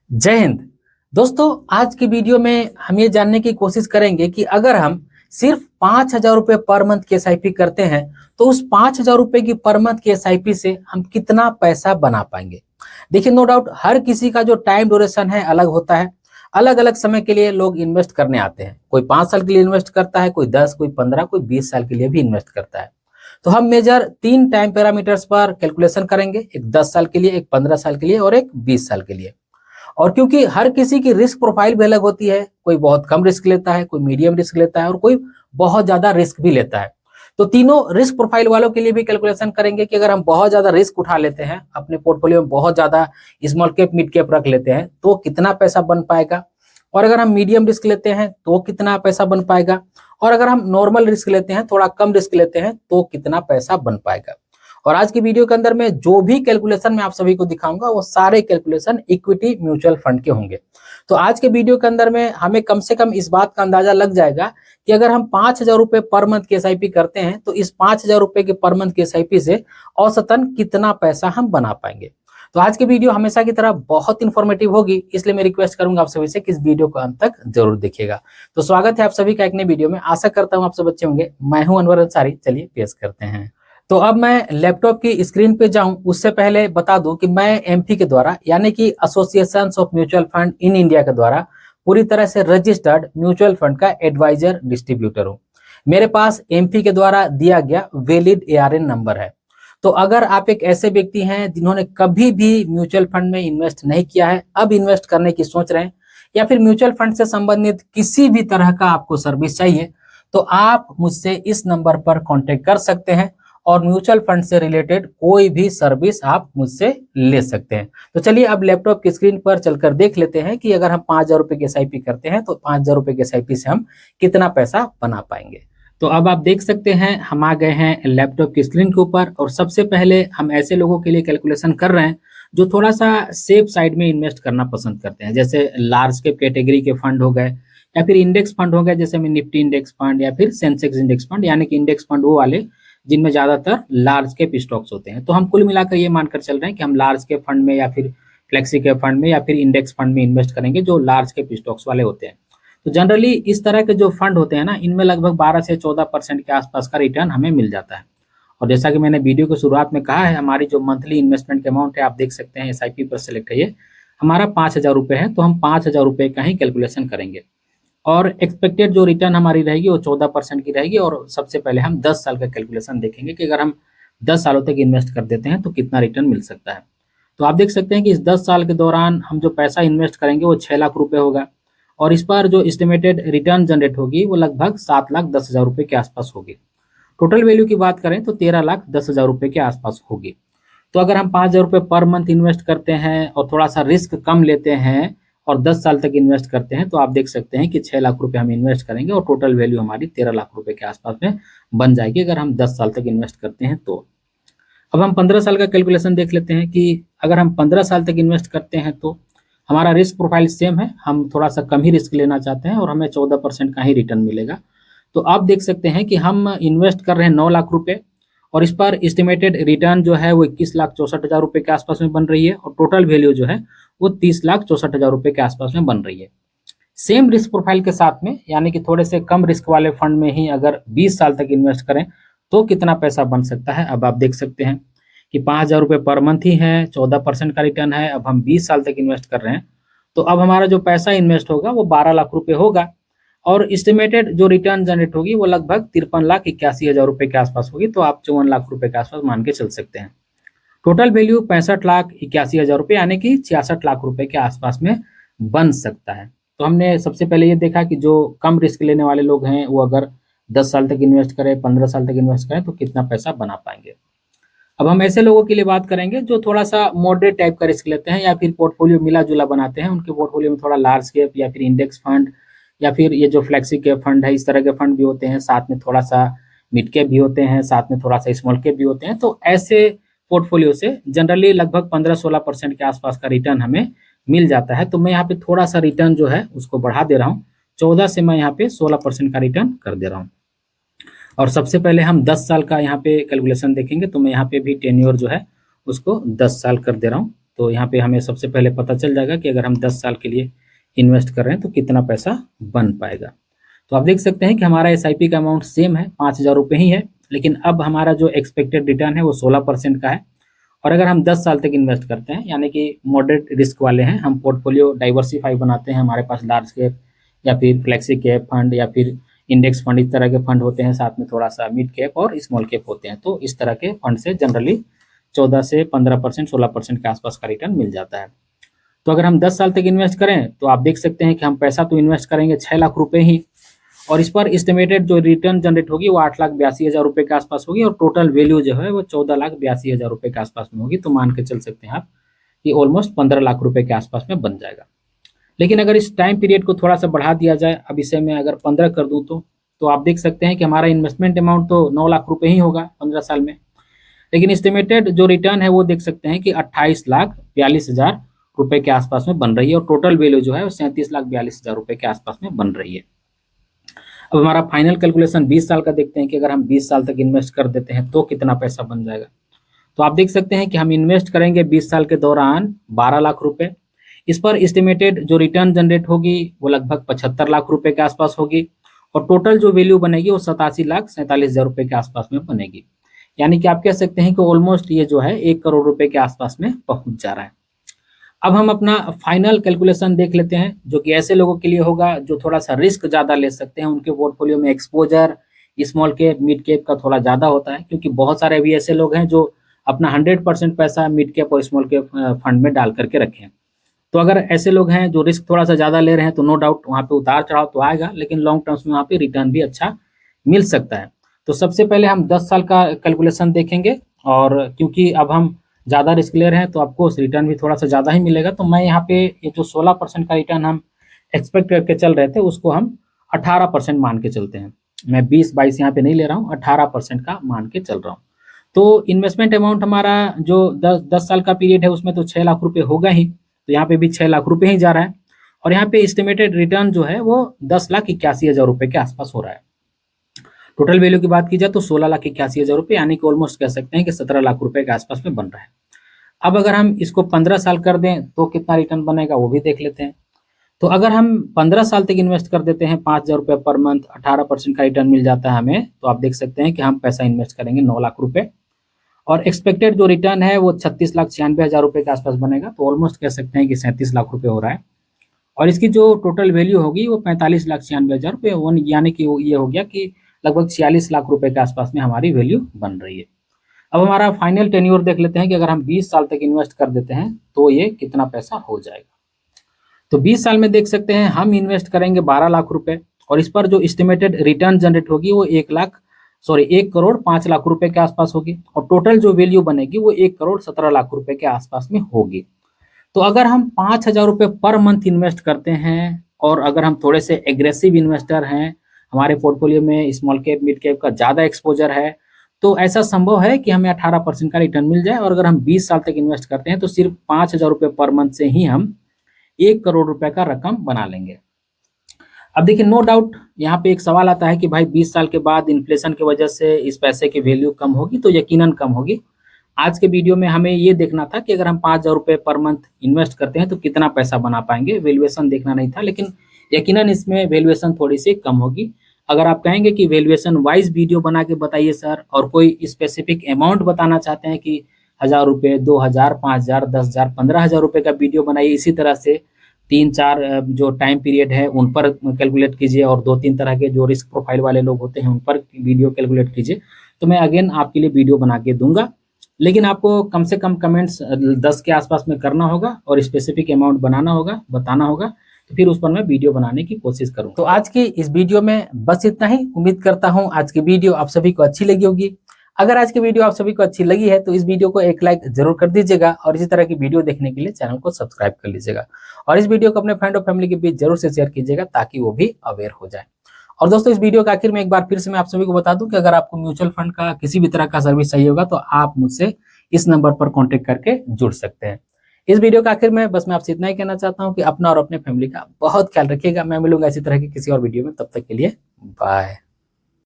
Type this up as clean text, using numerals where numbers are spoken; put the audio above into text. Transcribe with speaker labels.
Speaker 1: जय हिंद। दोस्तों, आज की वीडियो में हम ये जानने की कोशिश करेंगे कि अगर हम सिर्फ 5,000 रुपये पर मंथ की एसआईपी करते हैं तो उस 5,000 रुपये की पर मंथ की एसआईपी से हम कितना पैसा बना पाएंगे। देखिए, नो डाउट हर किसी का जो टाइम ड्यूरेशन है अलग होता है। अलग अलग समय के लिए लोग इन्वेस्ट करने आते हैं। कोई 5 साल के लिए इन्वेस्ट करता है, कोई 10, कोई 15, कोई 20 साल के लिए भी इन्वेस्ट करता है। तो हम मेजर 3 टाइम पैरामीटर्स पर कैलकुलेशन करेंगे, एक 10 साल के लिए, एक 15 साल के लिए और एक 20 साल के लिए। और क्योंकि हर किसी की रिस्क प्रोफाइल भी अलग होती है, कोई बहुत कम रिस्क लेता है, कोई मीडियम रिस्क लेता है और कोई बहुत ज्यादा रिस्क भी लेता है। तो तीनों रिस्क प्रोफाइल वालों के लिए भी कैलकुलेशन करेंगे कि अगर हम बहुत ज्यादा रिस्क उठा लेते हैं, अपने पोर्टफोलियो में बहुत ज्यादा स्मॉल कैप मिड कैप रख लेते हैं तो कितना पैसा बन पाएगा, और अगर हम मीडियम रिस्क लेते हैं तो कितना पैसा बन पाएगा, और अगर हम नॉर्मल रिस्क लेते हैं, थोड़ा कम रिस्क लेते हैं तो कितना पैसा बन पाएगा। और आज की वीडियो के अंदर में जो भी कैलकुलेशन मैं आप सभी को दिखाऊंगा वो सारे कैलकुलेशन इक्विटी म्यूचुअल फंड के होंगे। तो आज के वीडियो के अंदर में हमें कम से कम इस बात का अंदाजा लग जाएगा कि अगर हम 5,000 रुपये पर मंथ की एसआईपी करते हैं तो इस 5,000 रुपये के पर मंथ की एसआईपी से औसतन कितना पैसा हम बना पाएंगे। तो आज की वीडियो हमेशा की तरह बहुत इन्फॉर्मेटिव होगी, इसलिए मैं रिक्वेस्ट करूंगा आप सभी से कि इस वीडियो को अंत तक जरूर देखिएगा। तो स्वागत है आप सभी का एक नई वीडियो में। आशा करता हूं आप सब अच्छे होंगे। मैं हूं अनवर अंसारी। चलिए पेश करते हैं। तो अब मैं लैपटॉप की स्क्रीन पे जाऊं उससे पहले बता दूं कि मैं एमफी के द्वारा यानी कि association of mutual fund in India के द्वारा पूरी तरह से रजिस्टर्ड म्यूचुअल फंड का एडवाइजर डिस्ट्रीब्यूटर हूं। मेरे पास एमफी के द्वारा दिया गया वैलिड एआरएन नंबर है। तो अगर आप एक ऐसे व्यक्ति हैं जिन्होंने कभी भी म्यूचुअल फंड में इन्वेस्ट नहीं किया है, अब इन्वेस्ट करने की सोच रहे हैं, या फिर म्यूचुअल फंड से संबंधित किसी भी तरह का आपको सर्विस चाहिए, तो आप मुझसे इस नंबर पर कांटेक्ट कर सकते हैं और म्यूचुअल फंड से रिलेटेड कोई भी सर्विस आप मुझसे ले सकते हैं। तो चलिए अब लैपटॉप की स्क्रीन पर चलकर देख लेते हैं कि अगर हम 5,000 रुपये की एसआईपी करते हैं तो 5,000 रुपये की एसआईपी से हम कितना पैसा बना पाएंगे। तो अब आप देख सकते हैं हम आ गए हैं लैपटॉप की स्क्रीन के ऊपर, और सबसे पहले हम ऐसे लोगों के लिए कैलकुलेशन कर रहे हैं जो थोड़ा सा सेफ साइड में इन्वेस्ट करना पसंद करते हैं, जैसे लार्ज कैप कैटेगरी के फंड हो गए या फिर इंडेक्स फंड हो गए, जैसे में निफ्टी इंडेक्स फंड या फिर सेंसेक्स इंडेक्स फंड, यानी कि इंडेक्स फंड वो वाले जिनमें ज्यादातर लार्ज कैप स्टॉक्स होते हैं। तो हम कुल मिलाकर ये मानकर चल रहे हैं कि हम लार्ज कैप फंड में या फिर फ्लेक्सी कैप फंड में या फिर इंडेक्स फंड में इन्वेस्ट करेंगे जो लार्ज कैप स्टॉक्स वाले होते हैं। तो जनरली इस तरह के जो फंड होते हैं ना, इनमें लगभग 12 से 14% के आसपास का रिटर्न हमें मिल जाता है। और जैसा कि मैंने वीडियो की शुरुआत में कहा है, हमारी जो मंथली इन्वेस्टमेंट के अमाउंट है आप देख सकते हैं एसआईपी पर सिलेक्ट है, ये हमारा 5,000 रुपये है। तो हम 5,000 रुपये का ही कैलकुलेशन करेंगे और एक्सपेक्टेड जो रिटर्न हमारी रहेगी वो 14% की रहेगी। और सबसे पहले हम 10 साल का कैलकुलेशन देखेंगे कि अगर हम 10 सालों तक इन्वेस्ट कर देते हैं तो कितना रिटर्न मिल सकता है। तो आप देख सकते हैं कि इस 10 साल के दौरान हम जो पैसा इन्वेस्ट करेंगे वो 6 लाख रुपए होगा, और इस पर जो एस्टिमेटेड रिटर्न जनरेट होगी वो लगभग 7,10,000 रुपये के आसपास होगी। टोटल वैल्यू की बात करें तो 13,10,000 रुपये के आसपास होगी। तो अगर हम 5,000 रुपये पर मंथ इन्वेस्ट करते हैं और थोड़ा सा रिस्क कम लेते हैं और 10 साल तक इन्वेस्ट करते हैं तो आप देख सकते हैं कि 6 लाख रुपए हम इन्वेस्ट करेंगे और टोटल वैल्यू हमारी 13 लाख रुपए के आसपास में बन जाएगी अगर हम 10 साल तक इन्वेस्ट करते हैं तो। अब हम 15 साल का कैलकुलेशन देख लेते हैं कि अगर हम 15 साल तक इन्वेस्ट करते हैं तो हमारा रिस्क प्रोफाइल सेम है, हम थोड़ा सा कम ही रिस्क लेना चाहते हैं और हमें 14% का ही रिटर्न मिलेगा। तो आप देख सकते हैं कि हम इन्वेस्ट कर रहे हैं 9 लाख रुपए और इस पर एस्टिमेटेड रिटर्न जो है वो 21,64,000 रुपये के आसपास में बन रही है, और टोटल वैल्यू जो है वो 30,64,000 रुपये के आसपास में बन रही है। सेम रिस्क प्रोफाइल के साथ में, यानी कि थोड़े से कम रिस्क वाले फंड में ही अगर 20 साल तक इन्वेस्ट करें तो कितना पैसा बन सकता है। अब आप देख सकते हैं कि 5,000 रुपये पर मंथ ही है, 14% का रिटर्न है। अब हम 20 साल तक इन्वेस्ट कर रहे हैं तो अब हमारा जो पैसा इन्वेस्ट होगा वो 12 लाख रुपए होगा, और एस्टिमेटेड जो रिटर्न जनरेट होगी वो लगभग 53,81,000 रुपये के आसपास होगी। तो आप 54 लाख रुपए के आसपास मान के चल सकते हैं। टोटल वैल्यू 65,81,000 रुपये यानी कि 66 लाख रुपए के आसपास में बन सकता है। तो हमने सबसे पहले ये देखा कि जो कम रिस्क लेने वाले लोग हैं वो अगर 10 साल तक इन्वेस्ट करें, 15 साल तक इन्वेस्ट करें तो कितना पैसा बना पाएंगे। अब हम ऐसे लोगों के लिए बात करेंगे जो थोड़ा सा मॉडरेट टाइप का रिस्क लेते हैं या फिर पोर्टफोलियो मिला जुला बनाते हैं। उनके पोर्टफोलियो में थोड़ा लार्ज कैप या फिर इंडेक्स फंड या फिर ये जो फ्लेक्सी कैप फंड है, इस तरह के फंड भी होते हैं, साथ में थोड़ा सा मिड कैप भी होते हैं, साथ में थोड़ा सा स्मॉल कैप भी होते हैं। तो ऐसे पोर्टफोलियो से जनरली लगभग 15-16% के आसपास का रिटर्न हमें मिल जाता है। तो मैं यहाँ पे थोड़ा सा रिटर्न जो है उसको बढ़ा दे रहा हूँ, 14 से मैं यहाँ पे 16% का रिटर्न कर दे रहा हूँ। और सबसे पहले हम 10 साल का यहाँ पे कैलकुलेशन देखेंगे, तो मैं यहाँ पे भी टेन्योर जो है उसको 10 साल कर दे रहा हूँ तो यहाँ पे हमें सबसे पहले पता चल जाएगा कि अगर हम 10 साल के लिए इन्वेस्ट कर रहे हैं तो कितना पैसा बन पाएगा। तो आप देख सकते हैं कि हमारा SIP का अमाउंट सेम है, 5,000 रुपये ही है, लेकिन अब हमारा जो एक्सपेक्टेड रिटर्न है वो 16% का है। और अगर हम 10 साल तक इन्वेस्ट करते हैं, यानी कि मॉडरेट रिस्क वाले हैं, हम पोर्टफोलियो डाइवर्सिफाई बनाते हैं, हमारे पास लार्ज कैप या फिर फ्लेक्सी कैप फंड या फिर इंडेक्स फंड, इस तरह के फंड होते हैं, साथ में थोड़ा सा मिड कैप और स्मॉल कैप होते हैं। तो इस तरह के फंड से जनरली 14 से 15%, 16% के आसपास का रिटर्न मिल जाता है। तो अगर हम 10 साल तक इन्वेस्ट करें तो आप देख सकते हैं कि हम पैसा तो इन्वेस्ट करेंगे 6 लाख रुपए ही, और इस पर एस्टिमेटेड जो रिटर्न जनरेट होगी वो 8,82,000 रुपये के आसपास होगी, और टोटल वैल्यू जो है वो 14,82,000 रुपये के आसपास में होगी। तो मान के चल सकते हैं आप कि ऑलमोस्ट 15 लाख रुपए के आसपास में बन जाएगा। लेकिन अगर इस टाइम पीरियड को थोड़ा सा बढ़ा दिया जाए, अब इसे मैं अगर 15 कर दूं तो आप देख सकते हैं कि हमारा इन्वेस्टमेंट अमाउंट तो 9 लाख रुपए ही होगा 15 साल में, लेकिन एस्टिमेटेड जो रिटर्न है वो देख सकते हैं कि 28,42,000 रुपए के आसपास में बन रही है, और टोटल वैल्यू जो है वो 37,42,000 रुपए के आसपास में बन रही है। अब हमारा फाइनल कैलकुलेशन 20 साल का देखते हैं कि अगर हम 20 साल तक इन्वेस्ट कर देते हैं तो कितना पैसा बन जाएगा। तो आप देख सकते हैं कि हम इन्वेस्ट करेंगे 20 साल के दौरान 12 लाख रुपए। इस पर एस्टिमेटेड जो रिटर्न जनरेट होगी वो लगभग 75 लाख रुपए के आसपास होगी, और टोटल जो वैल्यू बनेगी वो 87,47,000 रुपए के आसपास में बनेगी। यानी कि आप कह सकते हैं कि ऑलमोस्ट ये जो है 1 करोड़ रुपए के आसपास में पहुंच जा रहा है। अब हम अपना फाइनल कैलकुलेशन देख लेते हैं, जो कि ऐसे लोगों के लिए होगा जो थोड़ा सा रिस्क ज़्यादा ले सकते हैं, उनके पोर्टफोलियो में exposure small cap mid cap का थोड़ा ज़्यादा होता है, क्योंकि बहुत सारे अभी ऐसे लोग हैं जो अपना 100% पैसा मिड कैप और स्मॉल कैप फंड में डाल करके रखे हैं। तो अगर ऐसे लोग हैं जो रिस्क थोड़ा सा ज़्यादा ले रहे हैं तो नो डाउट वहाँ पे उतार चढ़ाव तो आएगा, लेकिन लॉन्ग टर्म्स में वहाँ पे रिटर्न भी अच्छा मिल सकता है। तो सबसे पहले हम 10 साल का कैलकुलेशन देखेंगे, और क्योंकि अब हम ज़्यादा रिस्क ले रहे हैं तो आपको रिटर्न भी थोड़ा सा ज़्यादा ही मिलेगा। तो मैं यहाँ पे ये जो 16% का रिटर्न हम एक्सपेक्ट करके चल रहे थे उसको हम 18% मान के चलते हैं। मैं 20-22 यहाँ पे नहीं ले रहा हूँ, 18% का मान के चल रहा हूँ। तो इन्वेस्टमेंट अमाउंट हमारा जो 10 साल का पीरियड है उसमें तो 6 लाख रुपये होगा ही, तो यहाँ पे भी 6 लाख रुपये ही जा रहा है, और यहाँ पे एस्टिमेटेड रिटर्न जो है वो 10,81,000 रुपये के आसपास हो रहा है। टोटल वैल्यू की बात की जाए तो 16,81,000 रुपये, यानी कि ऑलमोस्ट कह सकते हैं कि 17 लाख रुपए के आसपास में बन रहा है। अब अगर हम इसको 15 साल कर दें तो कितना रिटर्न बनेगा वो भी देख लेते हैं। तो अगर हम 15 साल तक इन्वेस्ट कर देते हैं 5,000 रुपये पर मंथ, 18% का रिटर्न मिल जाता है हमें, तो आप देख सकते हैं कि हम पैसा इन्वेस्ट करेंगे 9 लाख रुपए, और एक्सपेक्टेड जो रिटर्न है वो 36,96,000 रुपये के आसपास बनेगा। तो ऑलमोस्ट कह सकते हैं कि 37 लाख रुपये हो रहा है, और इसकी जो टोटल वैल्यू होगी वो 45,96,000 रुपये, यानी कि ये हो गया कि लगभग 46 लाख रुपए के आसपास में हमारी वैल्यू बन रही है। अब हमारा फाइनल टेन्योर देख लेते हैं कि अगर हम 20 साल तक इन्वेस्ट कर देते हैं तो ये कितना पैसा हो जाएगा। तो 20 साल में देख सकते हैं हम इन्वेस्ट करेंगे 12 लाख रुपए, और इस पर जो एस्टिमेटेड रिटर्न जनरेट होगी वो 1 करोड़ 5 लाख रुपए के आसपास होगी, और टोटल जो वैल्यू बनेगी वो 1 करोड़ 17 लाख रुपए के आसपास में होगी। तो अगर हम 5,000 रुपये पर मंथ इन्वेस्ट करते हैं, और अगर हम थोड़े से एग्रेसिव इन्वेस्टर हैं, हमारे पोर्टफोलियो में स्मॉल कैप मिड कैप का ज़्यादा एक्सपोजर है, तो ऐसा संभव है कि हमें 18% का रिटर्न मिल जाए। और अगर हम 20 साल तक इन्वेस्ट करते हैं तो सिर्फ 5,000 रुपये पर मंथ से ही हम 1 करोड़ रुपए का रकम बना लेंगे। अब देखिए, नो डाउट यहाँ पे एक सवाल आता है कि भाई 20 साल के बाद इन्फ्लेशन की वजह से इस पैसे की वैल्यू कम होगी, तो यकीनन कम होगी। आज के वीडियो में हमें ये देखना था कि अगर हम 5,000 रुपये पर मंथ इन्वेस्ट करते हैं तो कितना पैसा बना पाएंगे, वैल्यूएशन देखना नहीं था, लेकिन यकीनन इसमें वैल्यूएशन थोड़ी सी कम होगी। अगर आप कहेंगे कि वैल्यूएशन वाइज वीडियो बना के बताइए सर, और कोई स्पेसिफिक अमाउंट बताना चाहते हैं कि 1,000 रुपये, 2,000, 5,000, 10,000, 15,000 रुपये का वीडियो बनाइए, इसी तरह से 3-4 जो टाइम पीरियड है उन पर कैलकुलेट कीजिए, और 2-3 तरह के जो रिस्क प्रोफाइल वाले लोग होते हैं उन पर वीडियो कैलकुलेट कीजिए, तो मैं अगेन आपके लिए वीडियो बना के दूंगा। लेकिन आपको कम से कम कमेंट्स 10 के आसपास में करना होगा, और स्पेसिफिक अमाउंट बनाना होगा, बताना होगा, तो फिर उस पर मैं वीडियो बनाने की कोशिश करूँ। तो आज की इस वीडियो में बस इतना ही। उम्मीद करता हूँ आज की वीडियो आप सभी को अच्छी लगी होगी। अगर आज की वीडियो आप सभी को अच्छी लगी है तो इस वीडियो को एक लाइक जरूर कर दीजिएगा, और इसी तरह की वीडियो देखने के लिए चैनल को सब्सक्राइब कर लीजिएगा, और इस वीडियो को अपने फ्रेंड और फैमिली के बीच जरूर से शेयर कीजिएगा ताकि वो भी अवेयर हो जाए। और दोस्तों, इस वीडियो के आखिर में एक बार फिर से मैं आप सभी को बता दूं कि अगर आपको म्यूचुअल फंड का किसी भी तरह का सर्विस चाहिए होगा तो आप मुझसे इस नंबर पर कॉन्टेक्ट करके जुड़ सकते हैं। इस वीडियो के आखिर में बस मैं आपसे इतना ही कहना चाहता हूं कि अपना और अपने फैमिली का बहुत ख्याल रखिएगा। मैं मिलूंगा इसी तरह की किसी और वीडियो में, तब तक के लिए बाय।